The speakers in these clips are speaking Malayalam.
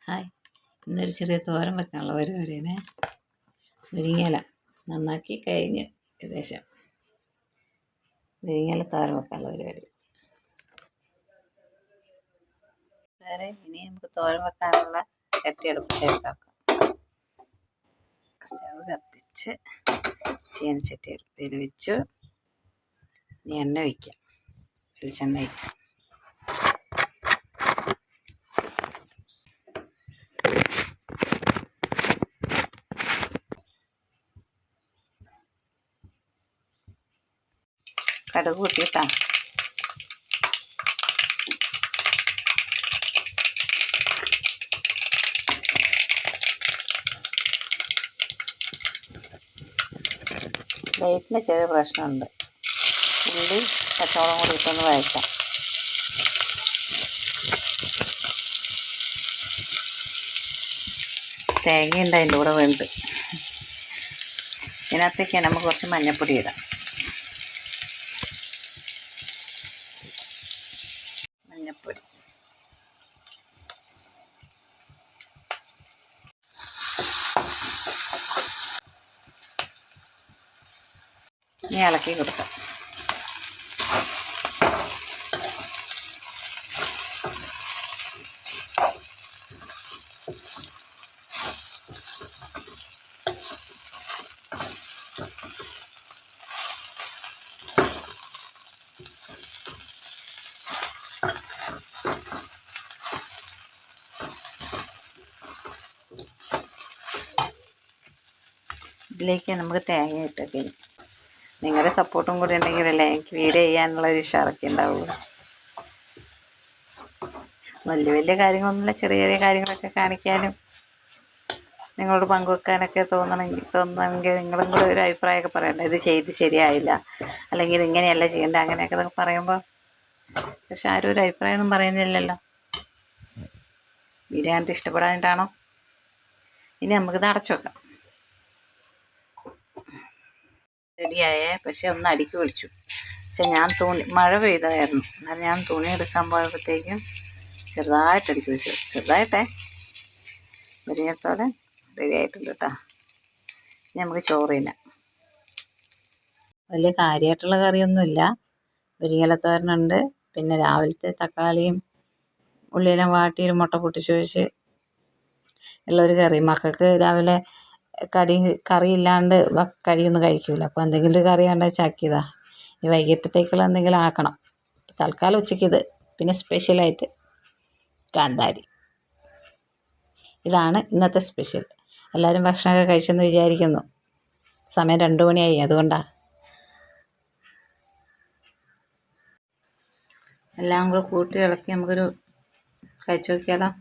ഹായ്, ഇന്നൊരു ചെറിയ തോരൻ വെക്കാനുള്ള പരിപാടിയാണ്. മുരിങ്ങയില നന്നാക്കി കഴിഞ്ഞ് ഏകദേശം മുരിങ്ങയില തോരൻ വെക്കാനുള്ള പരിപാടി. വേറെ ഇനി നമുക്ക് തോരൻ വെക്കാനുള്ള ചട്ടി അടുപ്പിലേക്ക് ആക്കാം. സ്റ്റവ് കത്തിച്ച് ചീനച്ചട്ടി അടുപ്പിൽ വെച്ചു. ഇനി എണ്ണ ഒഴിക്കാം, വെളിച്ചെണ്ണ ഒഴിക്കാം. കടുക് കൂട്ടിയിട്ടാ ലൈറ്റിന് ചെറിയ പ്രശ്നമുണ്ട്. ഉള്ളി പച്ചമുളകും കൂടി ഇട്ടൊന്ന് വഴറ്റാം. തേങ്ങയുണ്ട് അതിൻ്റെ കൂടെ വേണ്ട. ഇതിനകത്തേക്ക് നമുക്ക് കുറച്ച് മഞ്ഞൾപ്പൊടി ഇടാം. മഞ്ഞൾപ്പൊടി, ഇനി ഇളക്കി കൊടുക്കാം. ഇതിലേക്ക് നമുക്ക് തേങ്ങ ഇട്ടൊക്കെ നിങ്ങളുടെ സപ്പോർട്ടും കൂടി ഉണ്ടെങ്കിലല്ലേ എനിക്ക് വീഡിയോ ചെയ്യാനുള്ളൊരു ഉഷാറൊക്കെ ഉണ്ടാവുള്ളൂ. വലിയ വലിയ കാര്യങ്ങളൊന്നുമില്ല, ചെറിയ ചെറിയ കാര്യങ്ങളൊക്കെ കാണിക്കാനും നിങ്ങളോട് പങ്കുവെക്കാനൊക്കെ തോന്നണമെങ്കിൽ നിങ്ങളും കൂടെ ഒരു അഭിപ്രായമൊക്കെ പറയണ്ട. ഇത് ചെയ്ത് ശരിയായില്ല, അല്ലെങ്കിൽ ഇത് ഇങ്ങനെയല്ല ചെയ്യേണ്ടത്, അങ്ങനെയൊക്കെ പറയുമ്പോൾ. പക്ഷെ ആരും ഒരു അഭിപ്രായമൊന്നും പറയുന്നില്ലല്ലോ. വീഡിയോ കണ്ടിട്ട് ഇഷ്ടപ്പെടാനായിട്ടാണോ? ഇനി നമുക്കിത് അടച്ചു വെക്കാം. റെഡിയായേ, പക്ഷെ ഒന്ന് അടുക്കി പിടിച്ചു. പക്ഷെ ഞാൻ മഴ പെയ്തായിരുന്നു, എന്നാൽ ഞാൻ തുണി എടുക്കാൻ പോയപ്പോഴത്തേക്കും ചെറുതായിട്ട് അടുക്കി പിടിച്ചു. ചെറുതായിട്ടേ മുരിങ്ങത്തോരൻ റെഡി ആയിട്ടുണ്ട് കേട്ടോ. ഇനി നമുക്ക് ചോറ് തിന്നാം. വലിയ കാര്യമായിട്ടുള്ള കറിയൊന്നുമില്ല. മുരിങ്ങയിലത്തോരനുണ്ട്, പിന്നെ രാവിലത്തെ തക്കാളിയും ഉള്ളിയെല്ലാം വാട്ടി ഒരു മുട്ട പൊട്ടിച്ച് ഒഴിച്ച് ഉള്ളൊരു കറി. മക്കൾക്ക് രാവിലെ കറിയില്ലാണ്ട് കടിയൊന്നും കഴിക്കില്ല. അപ്പോൾ എന്തെങ്കിലും ഒരു കറി വേണ്ട ചാക്കിയതാ. ഈ വൈകിട്ടത്തേക്കുള്ള എന്തെങ്കിലും ആക്കണം. തൽക്കാലം ഉച്ചയ്ക്കിത്, പിന്നെ സ്പെഷ്യലായിട്ട് കാന്താരി. ഇതാണ് ഇന്നത്തെ സ്പെഷ്യൽ. എല്ലാവരും ഭക്ഷണമൊക്കെ കഴിച്ചെന്ന് വിചാരിക്കുന്നു. സമയം 2 മണിയായി, അതുകൊണ്ടാണ്. എല്ലാം കൂടെ കൂട്ടി ഇളക്കി നമുക്കൊരു കഴിച്ചു നോക്കിയാലോ.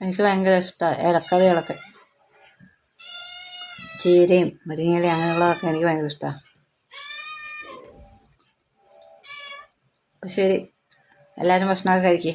എനിക്ക് ഭയങ്കര ഇഷ്ടമാണ് ഇളക്കറി. ചീരയും മുരിങ്ങയിലയും അങ്ങനെയുള്ളതൊക്കെ എനിക്ക് ഭയങ്കര ഇഷ്ടമാണ്. അപ്പം ശരി, എല്ലാവരും ഭക്ഷണമൊക്കെ കഴിക്കേ.